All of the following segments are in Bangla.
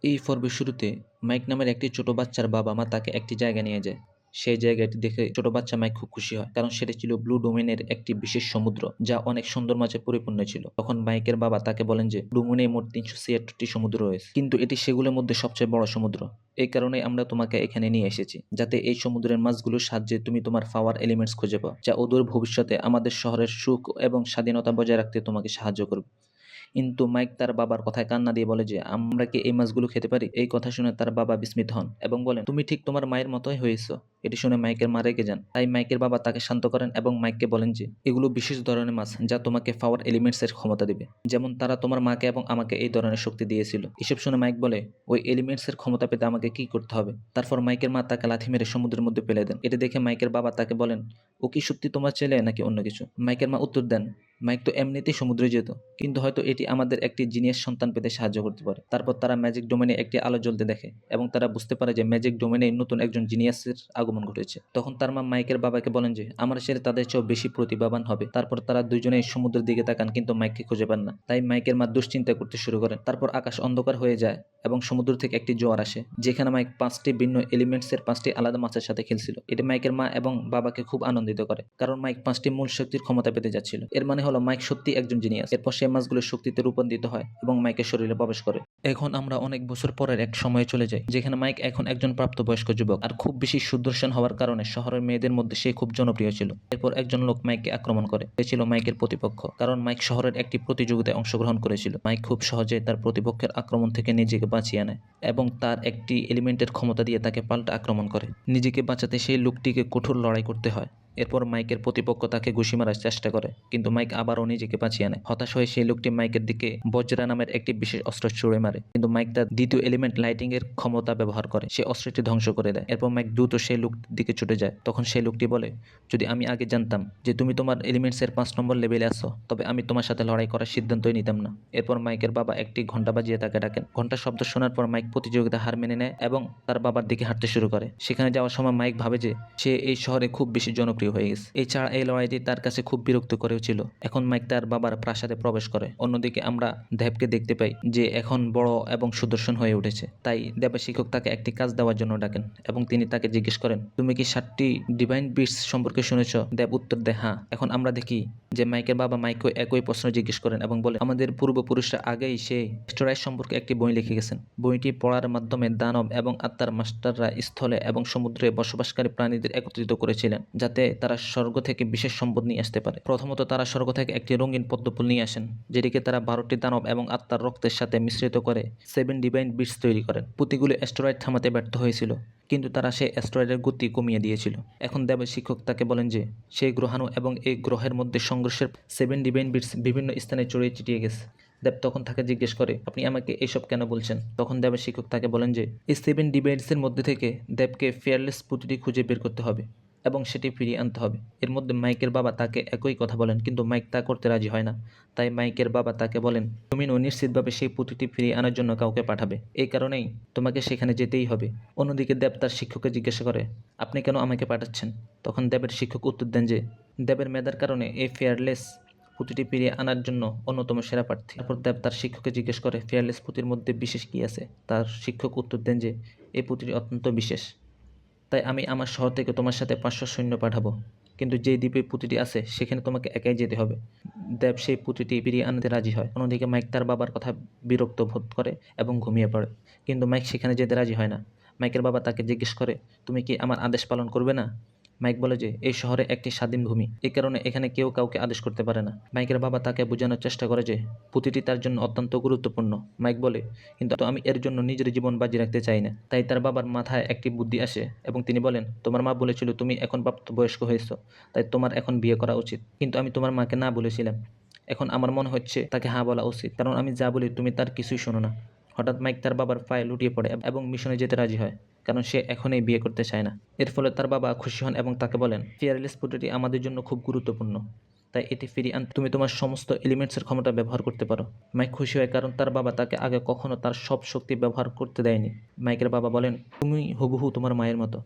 এই পর্বের শুরুতে মাইক নামের একটি ছোট বাচ্চার বাবা-মা তাকে একটি জায়গায় নিয়ে যায়। সেই জায়গাটি দেখে ছোট বাচ্চা মাইক খুব খুশি হয়, কারণ সেটা ছিল ব্লু ডোমেনের একটি বিশেষ সমুদ্র, যা অনেক সুন্দর মাছে পরিপূর্ণ ছিল। তখন মাইকের বাবা তাকে বলেন যে ব্লু মুনে মোট 376টি সমুদ্র রয়েছে, কিন্তু এটি সেগুলোর মধ্যে সবচেয়ে বড় সমুদ্র। এই কারণে আমরা তোমাকে এখানে নিয়ে এসেছি, যাতে এই সমুদ্রের মাছগুলোর সাহায্যে তুমি তোমার পাওয়ার এলিমেন্টস খুঁজে পাও, যা অদূর ভবিষ্যতে আমাদের শহরের সুখ এবং স্বাধীনতা বজায় রাখতে তোমাকে সাহায্য করবে। কিন্তু মাইক তার বাবার কথায় কান্না দিয়ে বলে যে আমরা কি এই মাছগুলো খেতে পারি? এই কথা শুনে তার বাবা বিস্মিত হন এবং বলেন, তুমি ঠিক তোমার মায়ের মতোই হয়েছো। এটি শুনে মাইকের মা রেগে যান। তাই মাইকের বাবা তাকে শান্ত করেন এবং মাইককে বলেন যে এগুলো বিশেষ ধরনের মাছ, যা তোমাকে পাওয়ার এলিমেন্টস এর ক্ষমতা দিবে, যেমন তারা তোমার মাকে এবং আমাকে এই ধরনের শক্তি দিয়েছিল। এসব শুনে মাইক বলে, ওই এলিমেন্টস এর ক্ষমতা পেতে আমাকে কি করতে হবে? তারপর মাইকের মা তাকে লাথি মেরে সমুদ্রের মধ্যে ফেলে দেন। এটা দেখে মাইকের বাবা তাকে বলেন, ও কি সত্যি তোমার ছেলে নাকি অন্য কিছু? মাইকের মা উত্তর দেন, মাইক তো এমনিতেই সমুদ্রে যেত, কিন্তু হয়তো এটি আমাদের একটি জিনিয়াস সন্তান পেতে সাহায্য করতে পারে। তারপর তারা ম্যাজিক ডোমেনে একটি আলো জ্বলতে দেখে এবং তারা বুঝতে পারে যে ম্যাজিক ডোমেনে নতুন একজন জিনিয়াসের আগমন ঘটেছে। তখন তার মা মাইকের বাবাকে বলেন যে আমার ছেলে তাদের চেয়েও বেশি প্রতিভাবান হবে। তারপর তারা দুইজনেই সমুদ্রের দিকে তাকান, কিন্তু মাইককে খুঁজে পান না। তাই মাইকের মা দুশ্চিন্তা করতে শুরু করেন। তারপর আকাশ অন্ধকার হয়ে যায় এবং সমুদ্র থেকে একটি জোয়ার আসে, যেখানে মাইক 5টি ভিন্ন এলিমেন্টসের 5টি আলাদা মাছের সাথে খেলছিল। এটি মাইকের মা এবং বাবাকে খুব আনন্দিত করে, কারণ মাইক 5টি মূল শক্তির ক্ষমতা পেতে যাচ্ছিল। এর মানে হলো মাইক সত্যি একজন জিনিয়াস। এরপর সেই মাছগুলোর শক্তিতে রূপান্তরিত হয় এবং মাইকের শরীরে প্রবেশ করে। এখন আমরা অনেক বছর পরের এক সময়ে চলে যাই, যেখানে মাইক এখন একজন প্রাপ্তবয়স্ক যুবক, আর খুব বেশি সুদর্শন হওয়ার কারণে শহরের মেয়েদের মধ্যে সে খুব জনপ্রিয় ছিল। এরপর একজন লোক মাইককে আক্রমণ করে। সে ছিল মাইকের প্রতিপক্ষ, কারণ মাইক শহরের একটি প্রতিযোগিতায় অংশগ্রহণ করেছিল। মাইক খুব সহজে তার প্রতিপক্ষের আক্রমণ থেকে নিজেকে বাঁচিয়ে নেয় এবং তার একটি এলিমেন্টের ক্ষমতা দিয়ে তাকে পাল্টা আক্রমণ করে। নিজেকে বাঁচাতে সেই লোকটিকে কঠোর লড়াই করতে হয়। এরপর মাইকের প্রতিপক্ষ তাকে ঘুষি মারার চেষ্টা করে, কিন্তু মাইক আবারও নিজেকে বাঁচিয়ে নেয়। হতাশ হয়ে সেই লোকটি মাইকের দিকে বজ্রা নামের একটি বিশেষ অস্ত্র ছুড়ে মারে, কিন্তু মাইক তার দ্বিতীয় এলিমেন্ট লাইটিং এর ক্ষমতা ব্যবহার করে সেই অস্ত্রটি ধ্বংস করে দেয়। এরপর মাইক দ্রুত সেই লোকটির দিকে ছুটে যায়। তখন সেই লোকটি বলে, যদি আমি আগে জানতাম যে তুমি তোমার এলিমেন্টস এর 5 নম্বর লেভেলে আসো, তবে আমি তোমার সাথে লড়াই করার সিদ্ধান্তই নিতাম না। এরপর মাইকের বাবা একটি ঘন্টা বাজিয়ে তাকে ডাকেন। ঘন্টার শব্দ শোনার পর মাইক প্রতিযোগিতা হার মেনে নেয় এবং তার বাবার দিকে হাঁটতে শুরু করে। সেখানে যাওয়ার সময় মাইক ভাবে যে সে এই শহরে খুব বেশি জনপ্রিয় হয়ে গেছে। এছাড়া এই লড়াইটি তার কাছে খুব বিরক্তিকরও ছিল। এখন মাইক তার বাবার প্রাসাদে প্রবেশ করে। অন্যদিকে আমরা দেবকে দেখতে পাই, যে এখন বড় এবং সুদর্শন হয়ে উঠেছে। তাই দেবের শিক্ষক তাকে একটি কাজ দেওয়ার জন্য ডাকেন এবং তিনি তাকে জিজ্ঞেস করেন, তুমি কি 7টি ডিভাইন বিস্ট সম্পর্কে শুনেছ? দেব উত্তর দেয়, হ্যাঁ। এখন আমরা দেখি যে মাইকের বাবা মাইককে একই প্রশ্ন জিজ্ঞেস করেন এবং বলে, আমাদের পূর্বপুরুষরা আগেই সেই স্টোরাইজ সম্পর্কে একটি বই লিখে গেছেন। বইটি পড়ার মাধ্যমে দানব এবং আত্মার মাস্টাররা স্থলে এবং সমুদ্রে বসবাসকারী প্রাণীদের একত্রিত করেছিলেন, যাতে তারা স্বর্গ থেকে বিশেষ সম্পদ নিয়ে আসতে পারে। প্রথমত তারা স্বর্গ থেকে একটি রঙিন পদ্মফুল নিয়ে আসেন, যেটিকে তারা 12টি দানব এবং আত্মার রক্তের সাথে মিশ্রিত করে 7 ডিভাইন বিস্ট তৈরি করেন। পুঁতিগুলি অ্যাস্টেরয়েড থামাতে ব্যর্থ হয়েছিল, কিন্তু তারা সেই অ্যাস্টেরয়েডের গতি কমিয়ে দিয়েছিল। এখন দেবের শিক্ষক তাকে বলেন যে সেই গ্রহাণু এবং এই গ্রহের মধ্যে সংঘর্ষের 7 ডিভাইন বিস্ট বিভিন্ন স্থানে ছড়িয়ে ছিটিয়ে গেছে। দেব তখন তাকে জিজ্ঞেস করে, আপনি আমাকে এইসব কেন বলছেন? তখন দেবের শিক্ষক তাকে বলেন যে এই 7 ডিভাইন্সের মধ্যে থেকে দেবকে ফেয়ারলেস পুঁতিটি খুঁজে বের করতে হবে এবং সেটি ফিরিয়ে আনতে হবে। এর মধ্যে মাইকের বাবা তাকে একই কথা বলেন, কিন্তু মাইক তা করতে রাজি হয় না। তাই মাইকের বাবা তাকে বলেন, তুমি নিশ্চিতভাবে সেই পুঁতিটি ফিরিয়ে আনার জন্য কাউকে পাঠাবে। এই কারণেই তোমাকে সেখানে যেতেই হবে। অন্যদিকে দেব তার শিক্ষককে জিজ্ঞাসা করে, আপনি কেন আমাকে পাঠাচ্ছেন? তখন দেবের শিক্ষক উত্তর দেন যে দেবের মেধার কারণে এই ফেয়ারলেস পুঁতিটি ফিরিয়ে আনার জন্য অন্যতম সেরা প্রার্থী। তারপর দেব তার শিক্ষককে জিজ্ঞেস করে, ফেয়ারলেস পুঁতির মধ্যে বিশেষ কী আছে? তার শিক্ষক উত্তর দেন যে এই পুঁতিটি অত্যন্ত বিশেষ, তাই আমি আমার শহর থেকে তোমার সাথে 500 সৈন্য পাঠাবো, কিন্তু যেই দ্বীপে পুঁতিটি আছে সেখানে তোমাকে একাই যেতে হবে। দেব সেই পুঁতিটি ফিরিয়ে আনতে রাজি হয়। অন্যদিকে মাইক তার বাবার কথা বিরক্ত বোধ করে এবং ঘুমিয়ে পড়ে, কিন্তু মাইক সেখানে যেতে রাজি হয় না। মাইকের বাবা তাকে জিজ্ঞেস করে, তুমি কি আমার আদেশ পালন করবে না? মাইক বলে যে এই শহরে একটি স্বাধীন ভূমি, এই কারণে এখানে কেউ কাউকে আদেশ করতে পারে না। মাইকের বাবা তাকে বোঝানোর চেষ্টা করে যে পুঁতিটি তার জন্য অত্যন্ত গুরুত্বপূর্ণ। মাইক বলে, কিন্তু আমি এর জন্য নিজের জীবন বাজি রাখতে চাই না। তাই তার বাবার মাথায় একটি বুদ্ধি আসে এবং তিনি বলেন, তোমার মা বলেছিল তুমি এখন প্রাপ্তবয়স্ক হয়েছো, তাই তোমার এখন বিয়ে করা উচিত। কিন্তু আমি তোমার মাকে না বলেছিলাম। এখন আমার মনে হচ্ছে তাকে হ্যাঁ বলা উচিত, কারণ আমি যা বলি তুমি তার কিছুই শোনো না। হঠাৎ মাইক তার বাবার পায়ে লুটিয়ে পড়ে এবং মিশনে যেতে রাজি হয়, কারণ সে এখনই বিয়ে করতে চায় না। এর ফলে তার বাবা খুশি হন এবং তাকে বলেন, ফিয়ারলেস পুঁতিটি আমাদের জন্য খুব গুরুত্বপূর্ণ, তাই এটি ফিরিয়ে আনতে তুমি তোমার সমস্ত এলিমেন্টসের ক্ষমতা ব্যবহার করতে পারো। মাইক খুশি হয়, কারণ তার বাবা তাকে আগে কখনো তার সব শক্তি ব্যবহার করতে দেয়নি। মাইকের বাবা বলেন, তুমি হুবহু তোমার মায়ের মতো,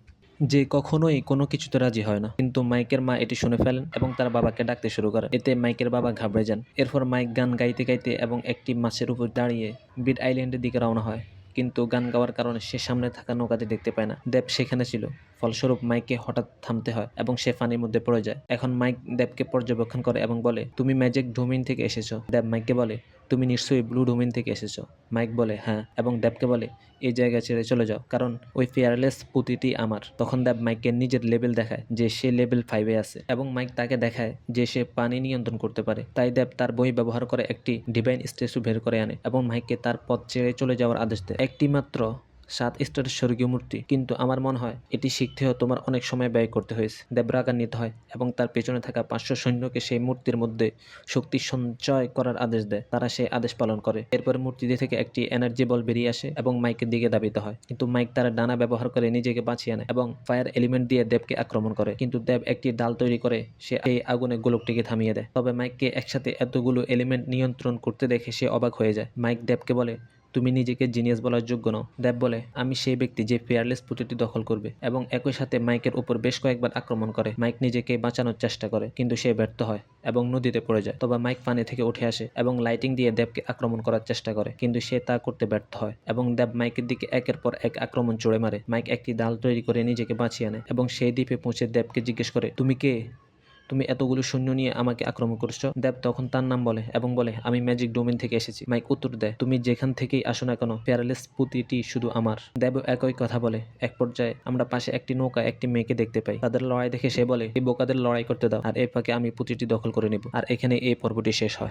যে কখনোই কোনো কিছুতে রাজি হয় না। কিন্তু মাইকের মা এটি শুনে ফেলেন এবং তার বাবাকে ডাকতে শুরু করে। এতে মাইকের বাবা ঘাবড়ে যান। এরপর মাইক গান গাইতে গাইতে এবং একটি মাছের উপর দাঁড়িয়ে বিড আইল্যান্ডের দিকে রওনা হয়। কিন্তু গান গাওয়ার কারণে সে সামনে থাকা নৌকাটি দেখতে পায় না। দেব সেখানে ছিল, ফলস্বরূপ মাইককে হঠাৎ থামতে হয় এবং সে পানির মধ্যে পড়ে যায়। এখন মাইক দেবকে পর্যবেক্ষণ করে এবং বলে, তুমি ম্যাজিক ডোমেইন থেকে এসেছো। দেব মাইককে বলে, তুমি নিশ্চয়ই ব্লু ডোমেইন থেকে এসেছো। মাইক বলে, হ্যাঁ, এবং দেবকে বলে, এই জায়গা ছেড়ে চলে যাও, কারণ ওই ফেয়ারলেস পুঁতিটি আমার। তখন দেব মাইককে নিজের লেভেল দেখায় যে সে লেভেল 5-এ আছে এবং মাইক তাকে দেখায় যে সে পানি নিয়ন্ত্রণ করতে পারে। তাই দেব তার বই ব্যবহার করে একটি ডিভাইন স্ট্যাচু বের করে আনে এবং মাইককে তার পথ ছেড়ে চলে যাওয়ার আদেশ দেয়। একটি মাত্র 7 স্তরের স্বর্গীয় মূর্তি, কিন্তু আমার মনে হয় এটি শিখতেও তোমার অনেক সময় ব্যয় করতে হয়েছে। দেব রাগান্বিত হয় এবং তার পেছনে থাকা 500 সৈন্যকে সেই মূর্তির মধ্যে শক্তি সঞ্চয় করার আদেশ দেয়। তারা সেই আদেশ পালন করে। এরপর মূর্তিটি থেকে একটি এনার্জি বল বেরিয়ে আসে এবং মাইকের দিকে ধাবিত হয়, কিন্তু মাইক তার ডানা ব্যবহার করে নিজেকে বাঁচিয়ে আনে এবং ফায়ার এলিমেন্ট দিয়ে দেবকে আক্রমণ করে। কিন্তু দেব একটি ডাল তৈরি করে সে এই আগুনে গোলকটিকে থামিয়ে দেয়। তবে মাইককে একসাথে এতগুলো এলিমেন্ট নিয়ন্ত্রণ করতে দেখে সে অবাক হয়ে যায়। মাইক দেবকে বলে, তুমি নিজেকে জিনিয়াস বলার যোগ্য নও। দেব বলে, আমি সেই ব্যক্তি যে ফেয়ারলেস পুঁতিটি দখল করবে, এবং একই সাথে মাইকের উপর বেশ কয়েকবার আক্রমণ করে। মাইক নিজেকে বাঁচানোর চেষ্টা করে, কিন্তু সে ব্যর্থ হয় এবং নদীতে পড়ে যায়। তবে মাইক পানি থেকে উঠে আসে এবং লাইটিং দিয়ে দেবকে আক্রমণ করার চেষ্টা করে, কিন্তু সে তা করতে ব্যর্থ হয় এবং দেব মাইকের দিকে একের পর এক আক্রমণ ছুড়ে মারে। মাইক একটি ডাল তৈরি করে নিজেকে বাঁচিয়ে আনে এবং সেই দ্বীপে পৌঁছে দেবকে জিজ্ঞেস করে, তুমি কে? তুমি এতগুলো সৈন্য নিয়ে আমাকে আক্রমণ করছো? দেব তখন তার নাম বলে এবং বলে, আমি ম্যাজিক ডোমেইন থেকে এসেছি। মাইক উত্তর দেয়, তুমি যেখান থেকেই আসো না কেন, ফেয়ারলেস পুঁতিটি শুধু আমার। দেব একই কথা বলে। এক পর্যায়ে আমরা পাশে একটি নৌকা একটি মেয়েকে দেখতে পাই। তাদের লড়াই দেখে সে বলে, এই বোকাদের লড়াই করতে দাও, আর এই ফাঁকে আমি পুঁতিটি দখল করে নিব। আর এখানে এই পর্বটি শেষ হয়।